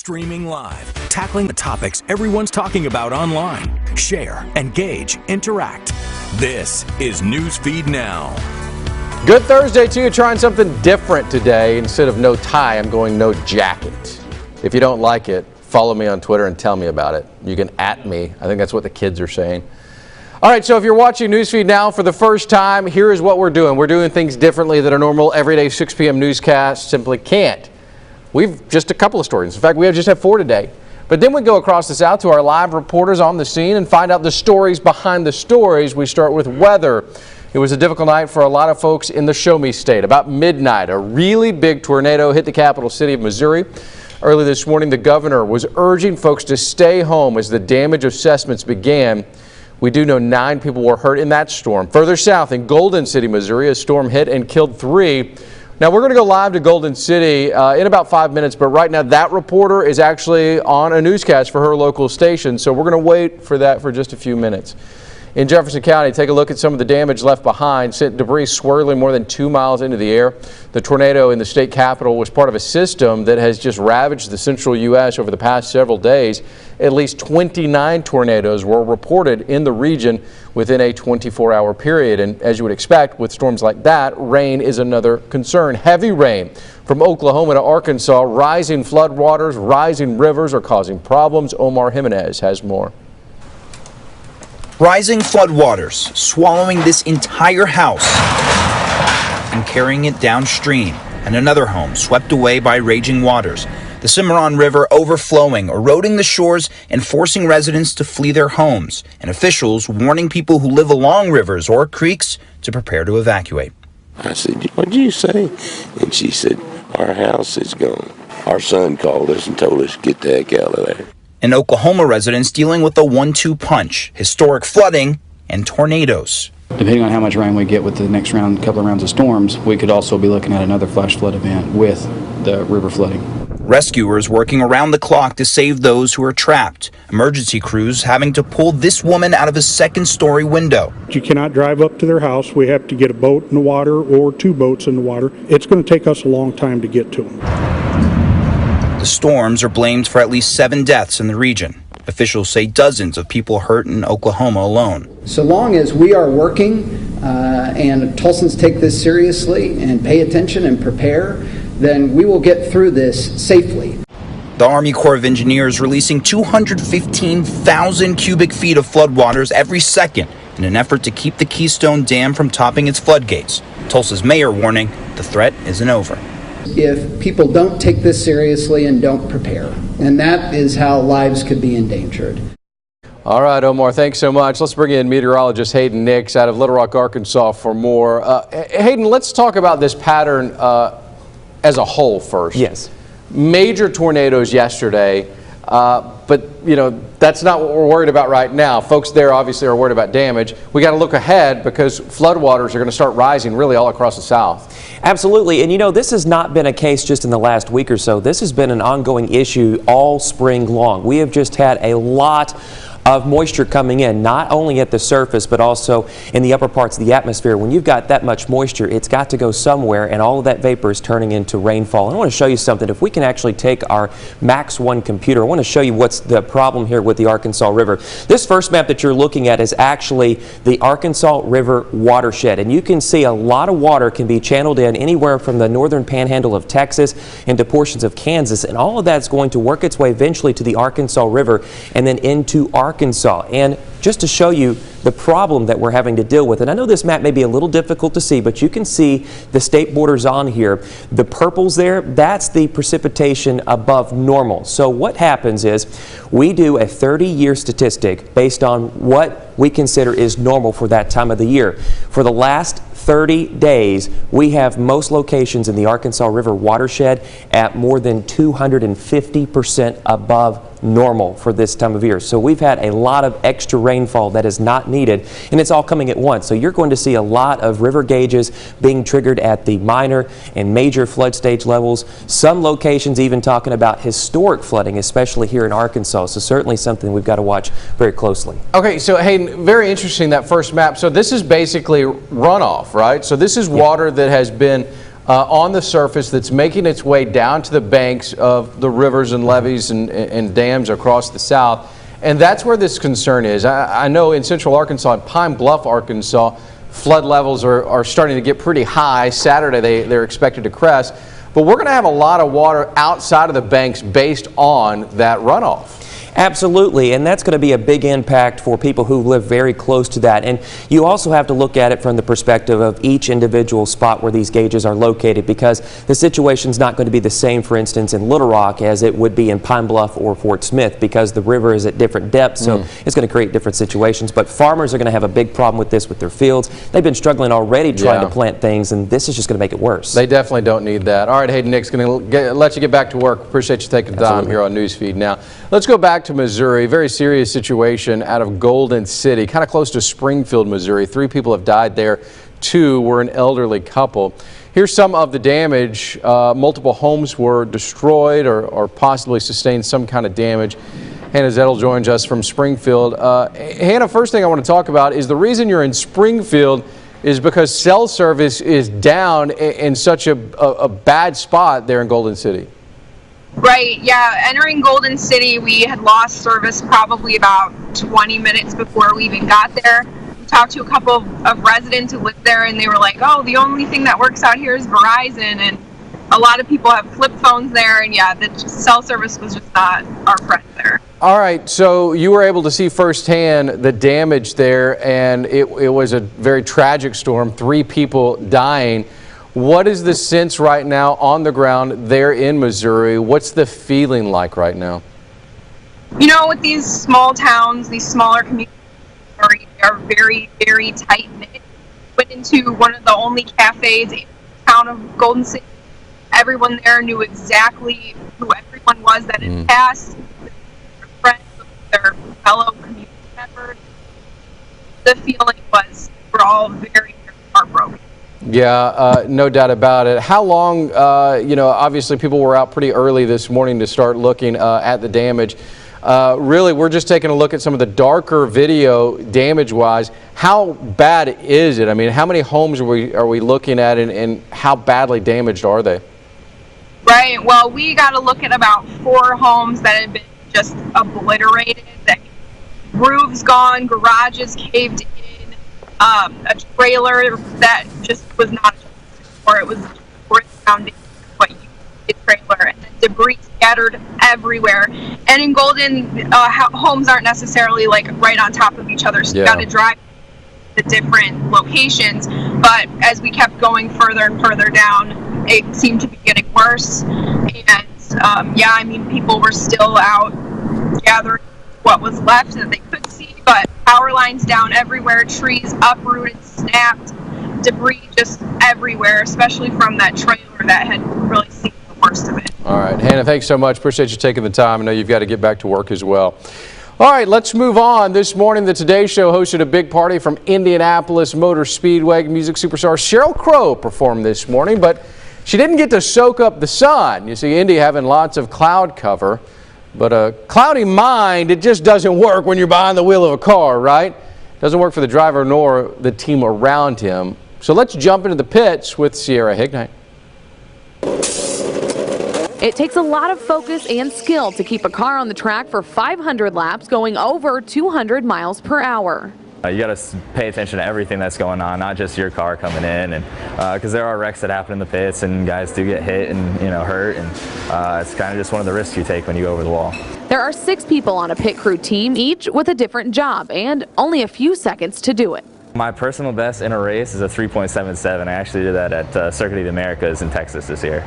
Streaming live, tackling the topics everyone's talking about online. Share, engage, interact. This is Newsfeed Now. Good Thursday to you. Trying something different today. Instead of no tie, I'm going no jacket. If you don't like it, follow me on Twitter and tell me about it. You can @ me. I think that's what the kids are saying. All right, so if you're watching Newsfeed Now for the first time, here is what we're doing. We're doing things differently that a normal everyday 6 p.m. newscast simply can't. We've just a couple of stories. In fact, we just have 4 today. But then we go across the south to our live reporters on the scene and find out the stories behind the stories. We start with weather. It was a difficult night for a lot of folks in the Show Me State. About midnight, a really big tornado hit the capital city of Missouri. Early this morning, the governor was urging folks to stay home as the damage assessments began. We do know 9 people were hurt in that storm. Further south in Golden City, Missouri, a storm hit and killed 3. Now, we're going to go live to Golden City in about 5 minutes, but right now that reporter is actually on a newscast for her local station, so we're going to wait for that for just a few minutes. In Jefferson County, take a look at some of the damage left behind. Sent debris swirling more than 2 miles into the air. The tornado in the state capital was part of a system that has just ravaged the central U.S. over the past several days. At least 29 tornadoes were reported in the region within a 24-hour period. And as you would expect, with storms like that, rain is another concern. Heavy rain from Oklahoma to Arkansas, rising floodwaters, rising rivers are causing problems. Omar Jimenez has more. Rising floodwaters swallowing this entire house and carrying it downstream, and another home swept away by raging waters. The Cimarron River overflowing, eroding the shores and forcing residents to flee their homes, and officials warning people who live along rivers or creeks to prepare to evacuate. I said, "What did you say?" And she said, "Our house is gone." Our son called us and told us to get the heck out of there. And Oklahoma residents dealing with a 1-2 punch, historic flooding and tornadoes. Depending on how much rain we get with the next couple of rounds of storms, we could also be looking at another flash flood event with the river flooding. Rescuers working around the clock to save those who are trapped. Emergency crews having to pull this woman out of a second-story window. You cannot drive up to their house. We have to get a boat in the water or 2 boats in the water. It's going to take us a long time to get to them. The storms are blamed for at least 7 deaths in the region. Officials say dozens of people hurt in Oklahoma alone. So long as we are working and Tulsans take this seriously and pay attention and prepare, then we will get through this safely. The Army Corps of Engineers releasing 215,000 cubic feet of floodwaters every second in an effort to keep the Keystone Dam from topping its floodgates. Tulsa's mayor warning the threat isn't over. If people don't take this seriously and don't prepare, and that is how lives could be endangered. All right, Omar, thanks so much. Let's bring in meteorologist Hayden Nix out of Little Rock, Arkansas for more. Hayden, let's talk about this pattern as a whole first. Yes. Major tornadoes yesterday, but you know, that's not what we're worried about right now. Folks there obviously are worried about damage. We got to look ahead because floodwaters are going to start rising really all across the south. Absolutely, and you know, this has not been a case just in the last week or so. This has been an ongoing issue all spring long. We have just had a lot of moisture coming in, not only at the surface, but also in the upper parts of the atmosphere. When you've got that much moisture, it's got to go somewhere, and all of that vapor is turning into rainfall. And I want to show you something. If we can actually take our Max 1 computer, I want to show you what's the problem here with the Arkansas River. This first map that you're looking at is actually the Arkansas River watershed, and you can see a lot of water can be channeled in anywhere from the northern panhandle of Texas into portions of Kansas, and all of that's going to work its way eventually to the Arkansas River and then into Arkansas. And just to show you the problem that we're having to deal with, and I know this map may be a little difficult to see, but you can see the state borders on here. The purples there, that's the precipitation above normal. So what happens is we do a 30-year statistic based on what we consider is normal for that time of the year. For the last 30 days, we have most locations in the Arkansas River watershed at more than 250% above normal for this time of year. So we've had a lot of extra rainfall that is not needed, and it's all coming at once. So you're going to see a lot of river gauges being triggered at the minor and major flood stage levels. Some locations even talking about historic flooding, especially here in Arkansas. So certainly something we've got to watch very closely. Okay, so Hayden, very interesting that first map. So this is basically runoff, right? So this is water that has been on the surface that's making its way down to the banks of the rivers and levees and dams across the South. And that's where this concern is. I know in central Arkansas, in Pine Bluff, Arkansas, flood levels are starting to get pretty high. Saturday, they're expected to crest. But we're going to have a lot of water outside of the banks based on that runoff. Absolutely, and that's going to be a big impact for people who live very close to that. And you also have to look at it from the perspective of each individual spot where these gauges are located, because the situation's not going to be the same, for instance, in Little Rock as it would be in Pine Bluff or Fort Smith, because the river is at different depths, so it's going to create different situations. But farmers are going to have a big problem with this with their fields. They've been struggling already trying to plant things, and this is just going to make it worse. They definitely don't need that. All right, Hayden, Nick's going to let you get back to work. Appreciate you taking the time here on Newsfeed. Now, let's go back to Missouri. Very serious situation out of Golden City, kind of close to Springfield, Missouri. 3 people have died there. 2 were an elderly couple. Here's some of the damage. Multiple homes were destroyed or possibly sustained some kind of damage. Hannah Zettel joins us from Springfield. Hannah, first thing I want to talk about is the reason you're in Springfield is because cell service is down in such a bad spot there in Golden City. Right, yeah. Entering Golden City, we had lost service probably about 20 minutes before we even got there. We talked to a couple of residents who live there, and they were like, oh, the only thing that works out here is Verizon, and a lot of people have flip phones there, and yeah, the cell service was just not our friend there. All right, so you were able to see firsthand the damage there, and it was a very tragic storm, 3 people dying. What is the sense right now on the ground there in Missouri? What's the feeling like right now? You know, with these small towns, these smaller communities, they are very, very tight-knit. Went into one of the only cafes in the town of Golden City. Everyone there knew exactly who everyone was that had passed, their friends, their fellow community members. The feeling was we're all very, very heartbroken. Yeah, no doubt about it. How long, you know, obviously people were out pretty early this morning to start looking at the damage. Really, we're just taking a look at some of the darker video damage-wise. How bad is it? I mean, how many homes are we looking at, and how badly damaged are they? Right, well, we got to look at about 4 homes that had been just obliterated. Roofs gone, garages caved in. A trailer that just was not, or it was for its foundation, what you a trailer, and then debris scattered everywhere. And in Golden, homes aren't necessarily like right on top of each other, so you got to drive the different locations. But as we kept going further and further down, it seemed to be getting worse. And yeah, I mean, people were still out gathering what was left that they could see, but power lines down everywhere, trees uprooted, snapped, debris just everywhere, especially from that trailer that had really seen the worst of it. All right, Hannah, thanks so much. Appreciate you taking the time. I know you've got to get back to work as well. All right, let's move on. This morning, the Today Show hosted a big party from Indianapolis Motor Speedway. Music superstar Sheryl Crow performed this morning, but she didn't get to soak up the sun. You see, Indy having lots of cloud cover. But a cloudy mind, it just doesn't work when you're behind the wheel of a car, right? Doesn't work for the driver nor the team around him. So let's jump into the pits with Sierra Hignite. It takes a lot of focus and skill to keep a car on the track for 500 laps going over 200 miles per hour. You got to pay attention to everything that's going on, not just your car coming in, and because there are wrecks that happen in the pits, and guys do get hit and hurt, and it's kind of just one of the risks you take when you go over the wall. There are 6 people on a pit crew team, each with a different job, and only a few seconds to do it. My personal best in a race is a 3.77. I actually did that at Circuit of the Americas in Texas this year.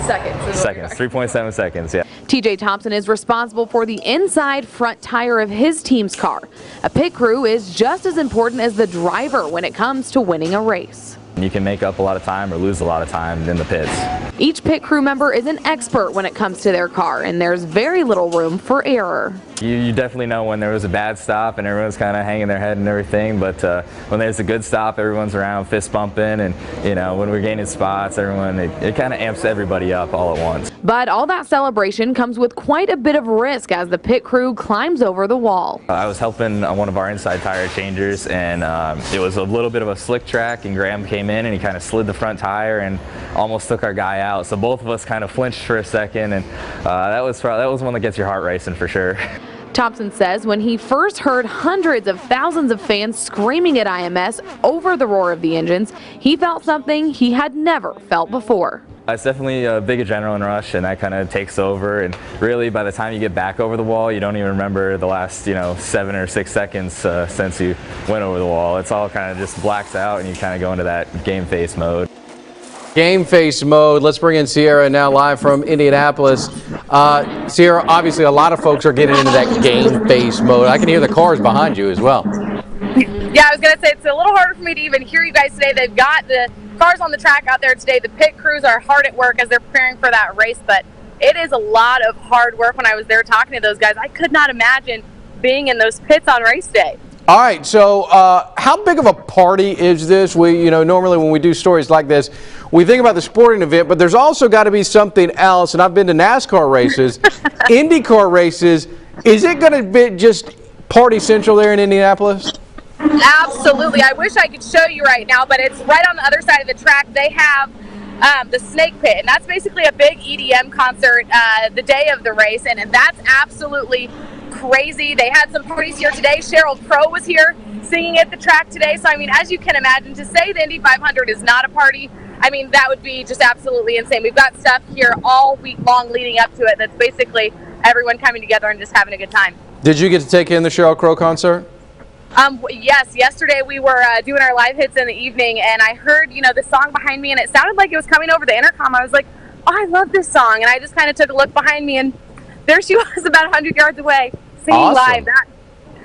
Seconds, 3.7 seconds, yeah. TJ Thompson is responsible for the inside front tire of his team's car. A pit crew is just as important as the driver when it comes to winning a race. You can make up a lot of time or lose a lot of time in the pits. Each pit crew member is an expert when it comes to their car, and there's very little room for error. You definitely know when there was a bad stop and everyone's kind of hanging their head and everything, but when there's a good stop, everyone's around fist bumping, and when we're gaining spots, it kind of amps everybody up all at once. But all that celebration comes with quite a bit of risk as the pit crew climbs over the wall. I was helping on one of our inside tire changers, and it was a little bit of a slick track, and Graham came came in and he kind of slid the front tire and almost took our guy out. So both of us kind of flinched for a second, and that was one that gets your heart racing for sure. Thompson says when he first heard hundreds of thousands of fans screaming at IMS over the roar of the engines, he felt something he had never felt before. It's definitely a big adrenaline rush, and that kind of takes over, and really by the time you get back over the wall, you don't even remember the last 7 or 6 seconds since you went over the wall. It's all kind of just blacks out, and you kind of go into that game face mode. Game face mode. Let's bring in Sierra now live from Indianapolis. Sierra, obviously a lot of folks are getting into that game face mode. I can hear the cars behind you as well. Yeah, I was going to say it's a little harder for me to even hear you guys today. They've got the cars on the track out there today. The pit crews are hard at work as they're preparing for that race, but it is a lot of hard work. When I was there talking to those guys, I could not imagine being in those pits on race day. All right, so how big of a party is this? We, normally when we do stories like this, we think about the sporting event, but there's also got to be something else. And I've been to NASCAR races, IndyCar races. Is it going to be just party central there in Indianapolis? Absolutely. I wish I could show you right now, but it's right on the other side of the track. They have the Snake Pit, and that's basically a big EDM concert the day of the race, and that's absolutely crazy. They had some parties here today. Sheryl Crow was here singing at the track today. So, I mean, as you can imagine, to say the Indy 500 is not a party, I mean, that would be just absolutely insane. We've got stuff here all week long leading up to it that's basically everyone coming together and just having a good time. Did you get to take in the Sheryl Crow concert? Yes, yesterday we were doing our live hits in the evening, and I heard, the song behind me, and it sounded like it was coming over the intercom. I was like, oh, I love this song, and I just kind of took a look behind me, and there she was about 100 yards away singing live.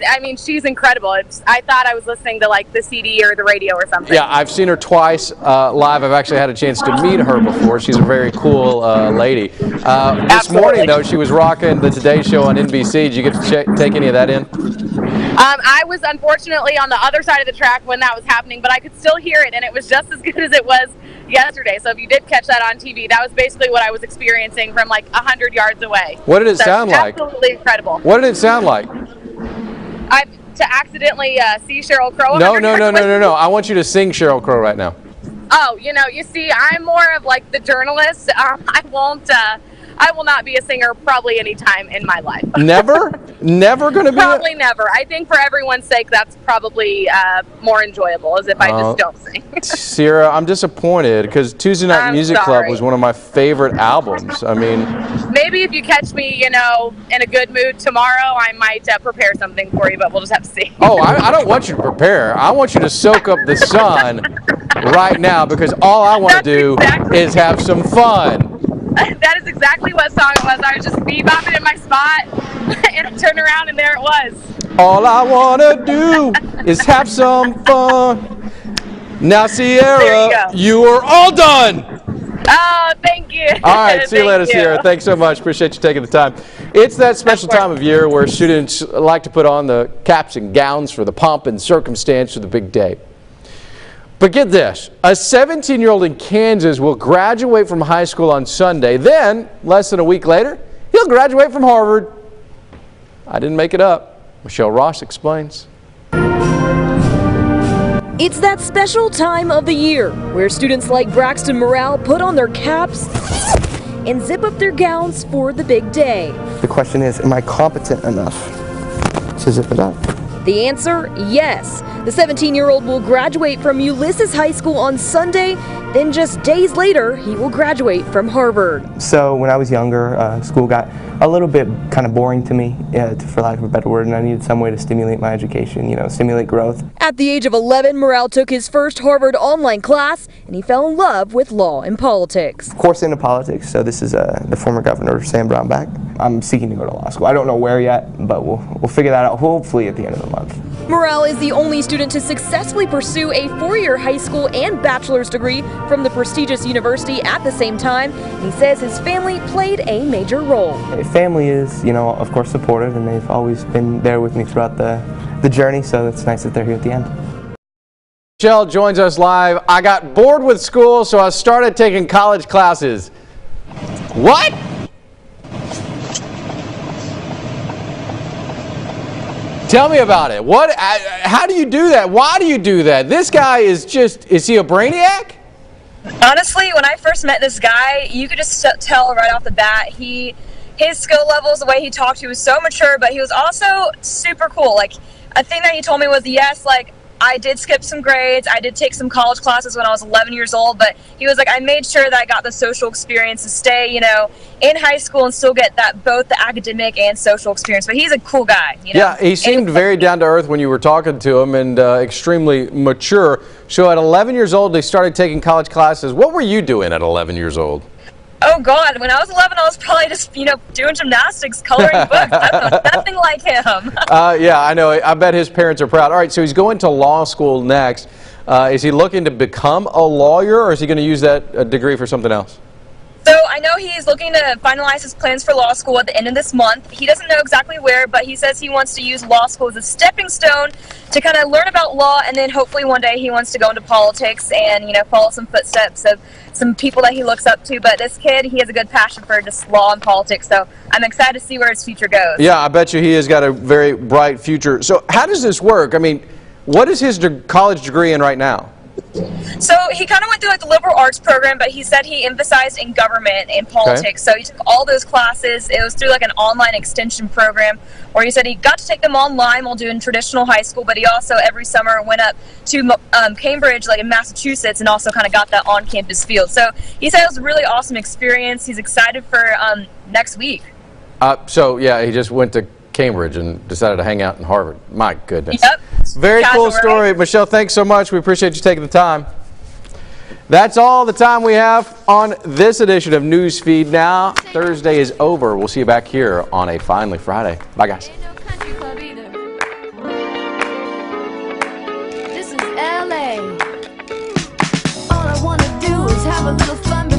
I mean, she's incredible. I thought I was listening to like the CD or the radio or something. Yeah, I've seen her twice live. I've actually had a chance to meet her before. She's a very cool lady. This morning, though, she was rocking the Today Show on NBC. Did you get to take any of that in? I was unfortunately on the other side of the track when that was happening, but I could still hear it, and it was just as good as it was yesterday. So if you did catch that on TV, that was basically what I was experiencing from like 100 yards away. What did it sound like? Absolutely incredible. What did it sound like? To accidentally see Sheryl Crow. No. I want you to sing Sheryl Crow right now. Oh, you see, I'm more of like the journalist. I will not be a singer probably any time in my life. Never? Never going to be? Probably never. I think for everyone's sake, that's probably more enjoyable, as if I just don't sing. Sierra, I'm disappointed because Tuesday Night Music Club was one of my favorite albums. I mean, maybe if you catch me, in a good mood tomorrow, I might prepare something for you, but we'll just have to see. Oh, I don't want you to prepare. I want you to soak up the sun right now because all I want to do is have some fun. That is exactly what song it was. I was just bebopping in my spot, and I turned around, and there it was. All I want to do is have some fun. Now, Sierra, you are all done. Oh, thank you. All right, see you later, Sierra. Thanks so much. Appreciate you taking the time. It's that special time of year where students like to put on the caps and gowns for the pomp and circumstance of the big day. But get this, a 17-year-old in Kansas will graduate from high school on Sunday. Then, less than a week later, he'll graduate from Harvard. I didn't make it up. Michelle Ross explains. It's that special time of the year where students like Braxton Morale put on their caps and zip up their gowns for the big day. The question is, am I competent enough to zip it up? The answer, yes. The 17-year-old will graduate from Ulysses High School on Sunday. Then just days later, he will graduate from Harvard. So when I was younger, school got a little bit kind of boring to me, for lack of a better word, and I needed some way to stimulate my education, stimulate growth. At the age of 11, Morale took his first Harvard online class, and he fell in love with law and politics. Of course, into politics, so this is the former governor, Sam Brownback. I'm seeking to go to law school. I don't know where yet, but we'll figure that out hopefully at the end of the month. Morale is the only student to successfully pursue a four-year high school and bachelor's degree from the prestigious university at the same time. He says his family played a major role. Family is, of course supportive, and they've always been there with me throughout the journey, so it's nice that they're here at the end. Michelle joins us live. I got bored with school, so I started taking college classes. What? Tell me about it. How do you do that? Why do you do that? This guy is he a brainiac? Honestly, when I first met this guy, you could just tell right off the bat, his skill levels, the way he talked, he was so mature, but he was also super cool. Like, a thing that he told me was, yes, like, I did skip some grades, I did take some college classes when I was 11 years old, but he was like, I made sure that I got the social experience to stay, in high school and still get both the academic and social experience. But he's a cool guy, Yeah, he seemed very down to earth when you were talking to him, and extremely mature. So at 11 years old, they started taking college classes. What were you doing at 11 years old? Oh, God. When I was 11, I was probably just, doing gymnastics, coloring books. I don't know, nothing like him. Yeah, I know. I bet his parents are proud. All right, so he's going to law school next. Is he looking to become a lawyer, or is he going to use that degree for something else? So I know he's looking to finalize his plans for law school at the end of this month. He doesn't know exactly where, but he says he wants to use law school as a stepping stone to kind of learn about law, and then hopefully one day he wants to go into politics and, follow some footsteps of some people that he looks up to. But this kid, he has a good passion for just law and politics, so I'm excited to see where his future goes. Yeah, I bet you he has got a very bright future. So how does this work? I mean, what is his college degree in right now? So he kind of went through like the liberal arts program, but he said he emphasized in government and politics. So he took all those classes. It was through like an online extension program, where he said he got to take them online while doing traditional high school, but he also every summer went up to Cambridge, like in Massachusetts, and also kind of got that on-campus field. So he said it was a really awesome experience. He's excited for next week. So yeah, he just went to Cambridge and decided to hang out in Harvard. My goodness. Yep. Very cool story. Right? Michelle, thanks so much. We appreciate you taking the time. That's all the time we have on this edition of Newsfeed Now. Thursday is over. We'll see you back here on a Finally Friday. Bye, guys. This is LA. All I want to do is have a little fun.